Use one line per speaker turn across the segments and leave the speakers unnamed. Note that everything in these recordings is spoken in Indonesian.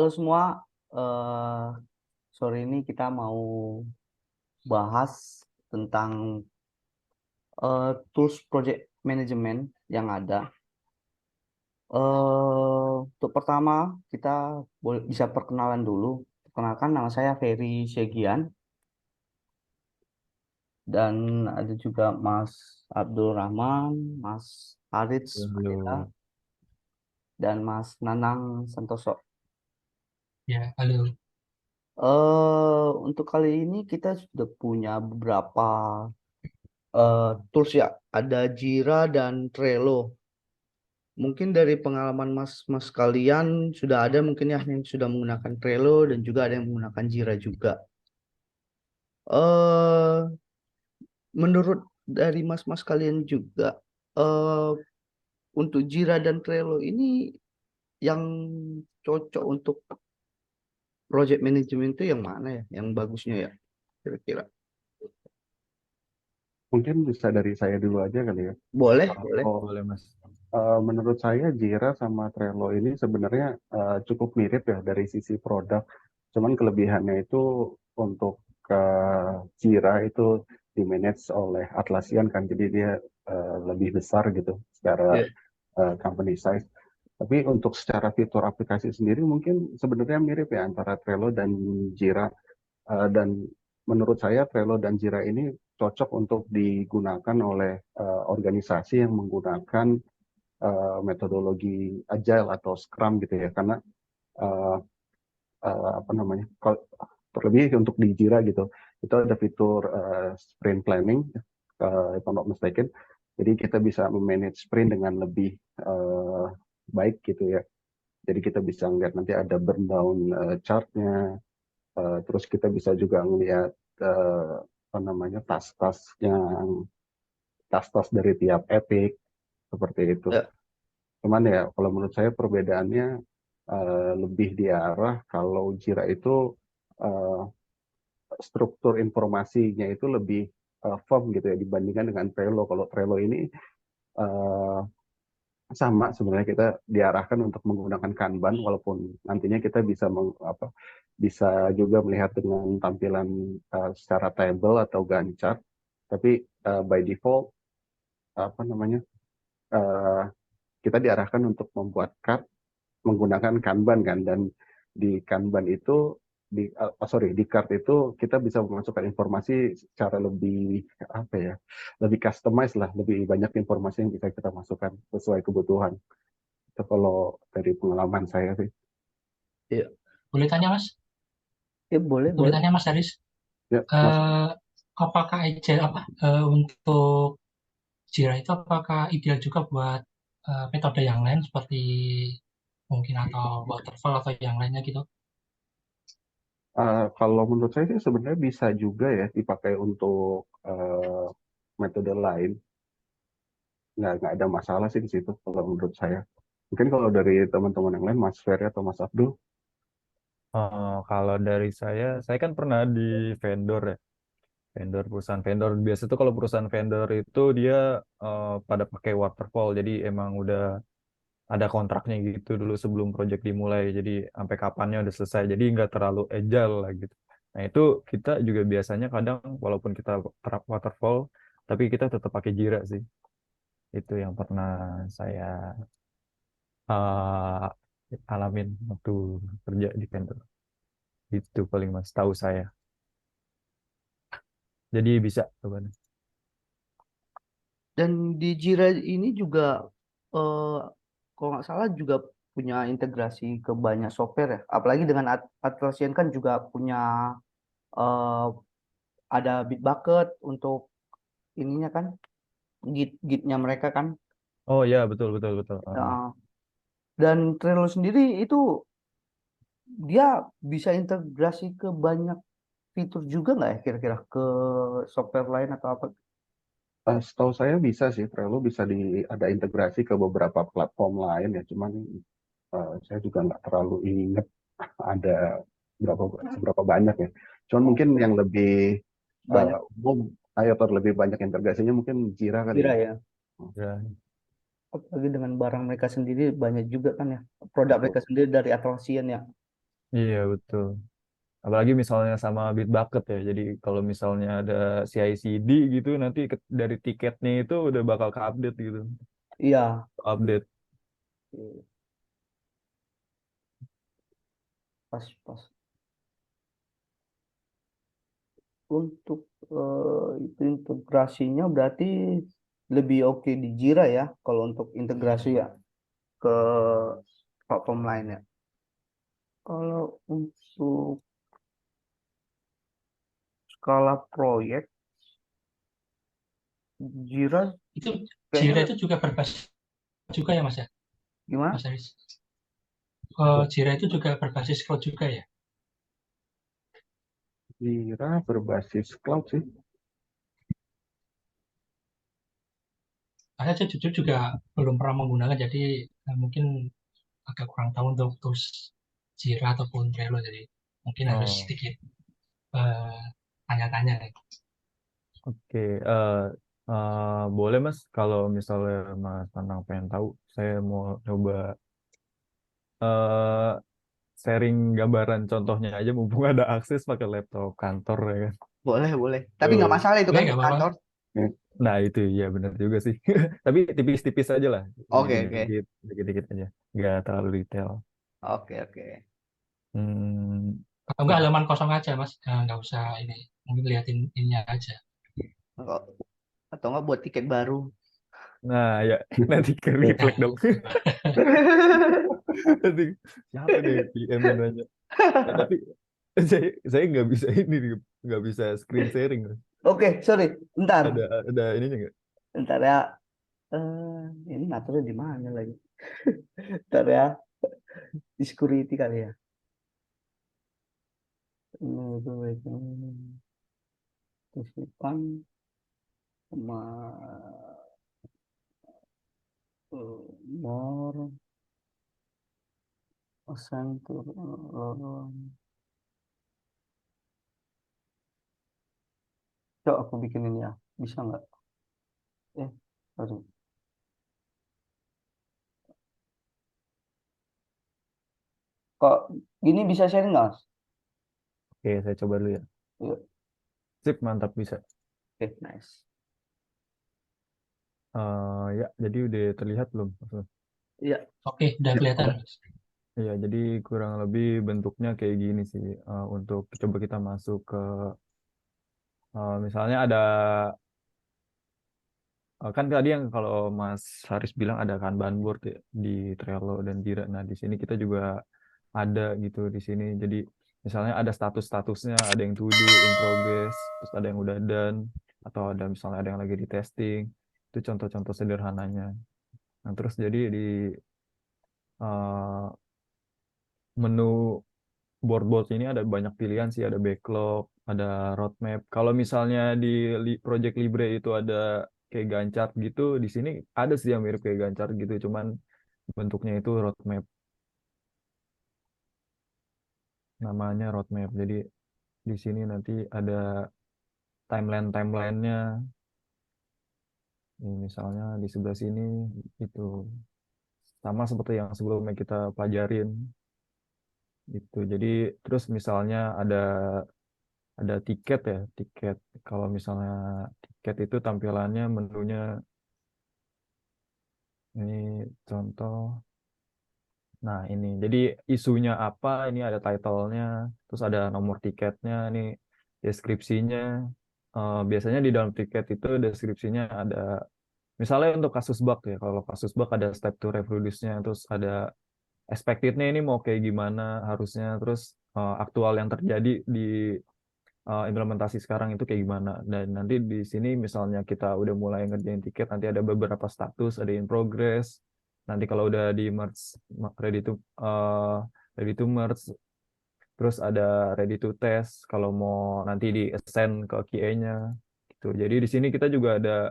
Halo semua, sore ini kita mau bahas tentang tools project management yang ada. Untuk pertama kita bisa perkenalan dulu. Perkenalkan, nama saya Ferry Segian dan ada juga Mas Abdul Rahman, Mas Harits Mandela,
Halo.
dan Mas Nanang Santoso.
Ya, halo.
Untuk kali ini kita sudah punya beberapa tools ya, ada Jira dan Trello. Mungkin dari pengalaman mas kalian sudah ada mungkin ya yang sudah menggunakan Trello dan juga ada yang menggunakan Jira juga. eh Menurut dari mas kalian juga, eh untuk Jira dan Trello ini yang cocok untuk project management itu yang mana ya, yang bagusnya ya kira-kira?
Mungkin bisa dari saya dulu aja kali ya.
Boleh, boleh.
Kalau
Boleh, Mas.
menurut saya Jira sama Trello ini sebenarnya cukup mirip ya dari sisi produk. Cuman kelebihannya itu untuk Jira itu di manage oleh Atlassian kan, jadi dia lebih besar gitu secara
Ya.
company size. Tapi untuk secara fitur aplikasi sendiri mungkin sebenarnya mirip ya antara Trello dan Jira. Dan menurut saya Trello dan Jira ini cocok untuk digunakan oleh organisasi yang menggunakan metodologi Agile atau Scrum gitu ya, karena uh, apa namanya, terlebih untuk di Jira gitu, itu ada fitur sprint planning, if I'm not mistaken, jadi kita bisa memanage sprint dengan lebih baik gitu ya. Jadi kita bisa ngeliat nanti ada burn down chartnya. Terus kita bisa juga ngelihat apa namanya tas-tas dari tiap epic seperti itu.
Ya.
Cuman ya kalau menurut saya perbedaannya lebih di arah kalau Jira itu eh, struktur informasinya itu lebih firm gitu ya dibandingkan dengan Trello. Kalau Trello ini eh, sama sebenarnya kita diarahkan untuk menggunakan Kanban, walaupun nantinya kita bisa bisa juga melihat dengan tampilan secara table atau Gantt chart, tapi by default apa namanya, eh, kita diarahkan untuk membuat card menggunakan Kanban kan, dan di Kanban itu di card itu kita bisa memasukkan informasi secara lebih apa ya, lebih customized lah, lebih banyak informasi yang bisa kita masukkan sesuai kebutuhan. Itu kalau dari pengalaman saya sih.
Ya.
Boleh tanya, Mas?
Ya, boleh,
Boleh
boleh.
tanya, Mas Haris?
Ya, Mas.
Eh, apakah agile untuk Jira itu apakah ideal juga buat metode yang lain seperti mungkin atau waterfall atau yang lainnya gitu?
Kalau menurut saya sih sebenarnya bisa juga ya dipakai untuk metode lain. Nggak ada masalah sih di situ kalau menurut saya. Mungkin kalau dari teman-teman yang lain, Mas Ferry atau Mas Abdul.
Kalau dari saya kan pernah di vendor ya, vendor perusahaan vendor. Biasa tuh kalau perusahaan vendor itu dia pada pakai waterfall, jadi emang udah ada kontraknya gitu dulu sebelum project dimulai. Jadi sampai kapannya udah selesai. Jadi nggak terlalu agile lah gitu. Nah itu kita juga biasanya kadang walaupun kita terap waterfall, tapi kita tetap pakai Jira sih. Itu yang pernah saya alamin waktu kerja di vendor. Itu paling mas tahu saya. Jadi bisa coba.
Dan di Jira ini juga, eh, kalau nggak salah juga punya integrasi ke banyak software ya. Apalagi dengan Atlassian kan juga punya, eh, ada Bitbucket untuk ininya kan, Gitnya mereka kan.
Oh ya, betul betul betul.
Eh, dan Trello sendiri itu dia bisa integrasi ke banyak fitur juga nggak ya kira-kira ke software lain atau apa?
Setahu saya bisa sih, Trello bisa ada integrasi ke beberapa platform lain ya. Cuman saya juga nggak terlalu ingat ada seberapa banyak ya. Cuman mungkin yang lebih
Banyak
umum, atau lebih banyak integrasinya mungkin Jira kali
Jira
ya.
ya.
Ya,
Apalagi dengan barang mereka sendiri banyak juga kan ya. Produk
Betul.
mereka sendiri dari Atlassian ya.
Iya betul. Apalagi misalnya sama Bitbucket ya. Jadi kalau misalnya ada CI/CD gitu, nanti dari tiketnya itu udah bakal ke-update gitu.
Iya.
Update.
Pas pas untuk itu integrasinya berarti lebih oke di Jira ya kalau untuk integrasi ya ke platform lainnya. Kalau untuk skala proyek Jira
Itu
kayaknya
Jira itu juga berbasis juga ya Mas ya,
gimana?
Mas Aris? Jira itu juga berbasis cloud juga ya?
Jira berbasis cloud sih.
Saya jujur juga belum pernah menggunakan, jadi mungkin agak kurang tahu untuk tools Jira ataupun Trello, jadi mungkin harus
Oh,
sedikit eh, tanya-tanya.
oke. Boleh Mas, kalau misalnya Mas Tanang pengen tahu, saya mau coba eh sharing gambaran contohnya aja mumpung ada akses pakai laptop kantor ya kan.
Boleh, boleh. Tapi nggak
Tuh.
masalah itu
Oke,
kan
nggak
untuk
apa-apa.
kantor.
Ya,
Nah itu ya benar juga sih. Tapi tipis-tipis aja lah,
Oke, oke.
dikit-dikit, dikit-dikit aja, nggak terlalu detail.
Oke, oke.
Hmm,
Atau enggak halaman kosong aja, Mas. Nggak usah ini. Mungkin liatin ininya aja.
Atau nggak buat tiket baru.
nah ya nanti ke reflect
Nah,
dong. Nanti siapa deh PM yang nanya. Tapi saya nggak bisa ini nih, nggak bisa screen sharing.
Oke, sorry. Bentar.
Ada ininya nggak?
Bentar ya. Ini ngaturnya di mana lagi? Bentar ya. Di security kali ya. Tisipan sama more center. Coba aku bikinin ya. Bisa nggak? Sorry. Kok gini bisa sharing nggak, Mas?
Oke, saya coba dulu ya.
Yuk.
Sip, mantap bisa.
Oke, nice.
Ya, jadi udah terlihat belum?
Iya.
oke, udah kelihatan,
udah.
Mas.
Iya, jadi kurang lebih bentuknya kayak gini sih. Untuk coba kita masuk ke, misalnya ada, kan tadi yang kalau Mas Haris bilang ada Kanban board ya, di Trello dan Jira. Nah, di sini kita juga ada gitu di sini. Jadi misalnya ada status-statusnya, ada yang to do, in progress, terus ada yang udah done, atau ada misalnya ada yang lagi di testing. Itu contoh-contoh sederhananya. Nah, terus jadi di eh, menu board-board ini ada banyak pilihan sih, ada backlog, ada roadmap. Kalau misalnya di Project Libre itu ada kayak Gantt gitu, di sini ada sih yang mirip kayak Gantt gitu, cuman bentuknya itu roadmap, namanya roadmap. Jadi di sini nanti ada timeline-timelinenya. Ini misalnya di sebelah sini itu sama seperti yang sebelumnya kita pelajarin gitu. Jadi terus misalnya ada tiket ya, tiket. Kalau misalnya tiket itu tampilannya menunya ini contoh. Nah, ini. Jadi isunya apa? Ini ada title-nya, terus ada nomor tiketnya, ini deskripsinya. Biasanya di dalam tiket itu deskripsinya ada misalnya untuk kasus bug ya. Kalau kasus bug ada step to reproduce-nya, terus ada expected-nya ini mau kayak gimana harusnya, terus aktual yang terjadi di implementasi sekarang itu kayak gimana. Dan nanti di sini misalnya kita udah mulai ngerjain tiket, nanti ada beberapa status, ada in progress. Nanti kalau udah di merge, ready to uh, ready to merge, terus ada ready to test kalau mau nanti di assign ke QA-nya gitu. Jadi di sini kita juga ada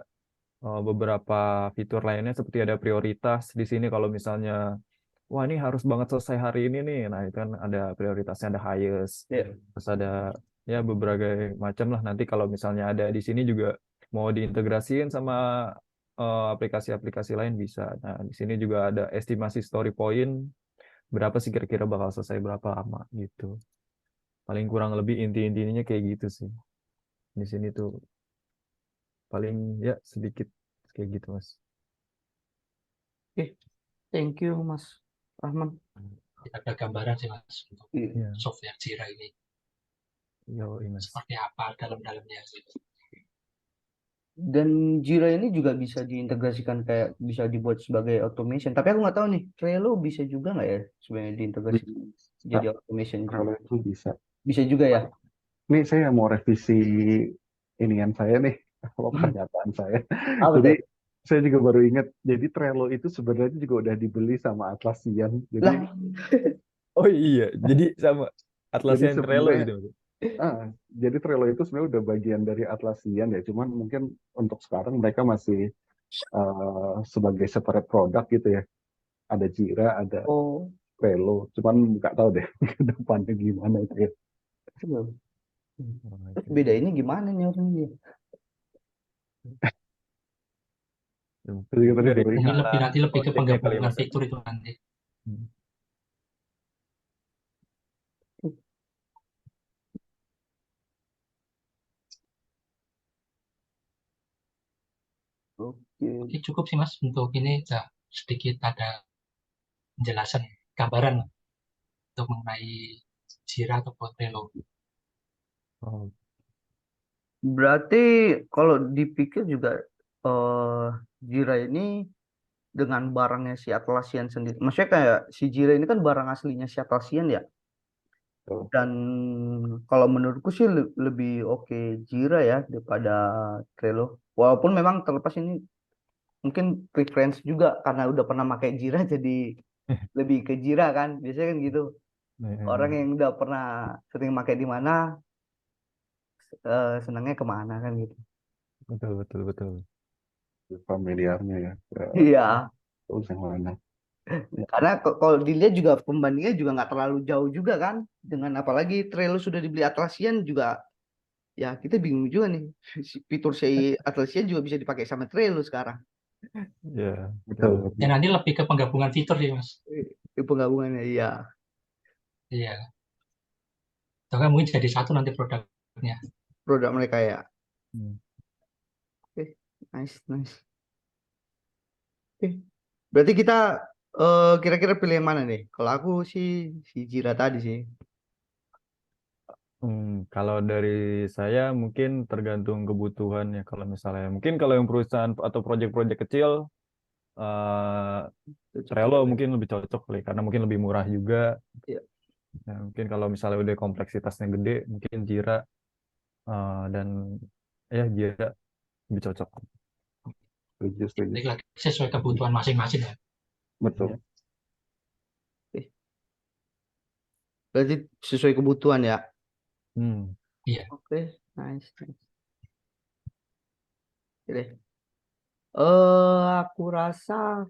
beberapa fitur lainnya seperti ada prioritas di sini kalau misalnya wah ini harus banget selesai hari ini nih. Nah, itu kan ada prioritasnya, ada highest.
Iya.
Terus ada ya beberapa macam lah. Nanti kalau misalnya ada di sini juga mau diintegrasiin sama aplikasi-aplikasi lain bisa. Nah, di sini juga ada estimasi story point. berapa sih kira-kira bakal selesai berapa lama gitu. Paling kurang lebih inti-intinya kayak gitu sih. Di sini tuh paling ya sedikit kayak gitu Mas.
Oke, thank you Mas Rahman.
Kita ada gambaran sih Mas untuk
Iya.
Iya,
software Jira ini
Mas.
seperti apa dalam-dalamnya gitu.
Dan Jira ini juga bisa diintegrasikan kayak bisa dibuat sebagai automation. Tapi aku nggak tahu nih, Trello bisa juga nggak ya sebenarnya diintegrasikan
Bisa,
jadi automation juga.
kalau itu bisa.
Bisa juga ya.
Nih saya mau revisi inian saya nih, apa pernyataan saya.
Apa
Jadi
tuh?
saya juga baru ingat, jadi Trello itu sebenarnya juga udah dibeli sama Atlassian. Jadi
Lah,
Oh iya, jadi sama
jadi
Atlassian Trello
sebenarnya
gitu Mas.
ah, jadi Trello itu sebenarnya udah bagian dari Atlassian ya. Cuman mungkin untuk sekarang mereka masih sebagai separate produk gitu ya. Ada Jira, ada
oh,
Trello. Cuman nggak tahu deh ke depannya gimana itu ya.
iya.
Oh,
Terus
oke.
beda ini gimana nih orangnya?
Ya,
Jadi
mungkin
tadi
dari
baru
Mungkin
ingat.
skala
nanti lebih ke
project-nya kali ya
penggabungan
Mas ya.
fitur itu nanti.
Hmm.
Oke.
Oke, cukup sih Mas untuk ini ya, sedikit ada penjelasan gambaran untuk mengenai Jira atau Trello.
Oh,
Berarti kalau dipikir juga eh Jira ini dengan barangnya si Atlassian sendiri. Maksudnya kayak si Jira ini kan barang aslinya si Atlassian ya.
Tuh.
Dan kalau menurutku sih lebih oke Jira ya daripada Trello. Walaupun memang terlepas ini mungkin preference juga karena udah pernah pakai Jira jadi lebih ke Jira kan. Biasanya kan gitu. Orang yang udah pernah sering pakai di mana senangnya kemana kan gitu.
betul betul betul.
Familiarnya ya.
Iya.
Terus yang mana? Ya,
Karena kalau dilihat juga pembandingnya juga nggak terlalu jauh juga kan. Dengan apalagi Trello sudah dibeli Atlassian juga ya kita bingung juga nih. Fitur si Atlassian juga bisa dipakai sama Trello sekarang.
Ya,
betul,
betul.
betul.
Ya nanti lebih ke penggabungan fitur sih Mas.
Penggabungannya iya.
Iya. Atau kan mungkin jadi satu nanti produknya.
Produk mereka ya.
Hmm.
Oke, nice, nice. Oke. Berarti kita kira-kira pilih yang mana nih? Kalau aku sih si Jira tadi sih.
Kalau dari saya mungkin tergantung kebutuhan ya. Kalau misalnya mungkin kalau yang perusahaan atau proyek-proyek kecil, eh
Cocok
Trello
Trello.
mungkin lebih cocok kali karena mungkin lebih murah juga.
Iya.
Ya, mungkin kalau misalnya udah kompleksitasnya gede, mungkin Jira dan ya Jira lebih cocok.
Setuju, setuju.
Jadi lagi sesuai kebutuhan masing-masing ya.
Ya.
Betul.
Oke. Berarti sesuai kebutuhan ya.
Hmm.
Iya.
Oke, nice, nice. Oke deh. Aku rasa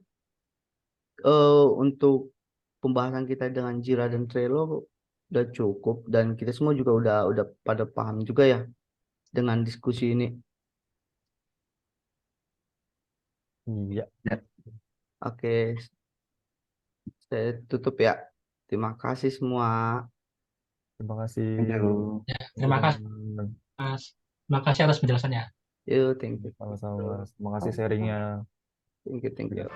untuk pembahasan kita dengan Jira dan Trello udah cukup dan kita semua juga udah pada paham juga ya dengan diskusi ini.
Iya.
Ya,
Oke, saya tutup ya. Terima kasih semua.
Terima kasih.
thank you.
Ya, terima kasih
Teman-teman.
Mas. Terima kasih atas penjelasannya.
Yuk, thank you.
Sama-sama Mas. Terima kasih sharingnya.
Thank you, thank you.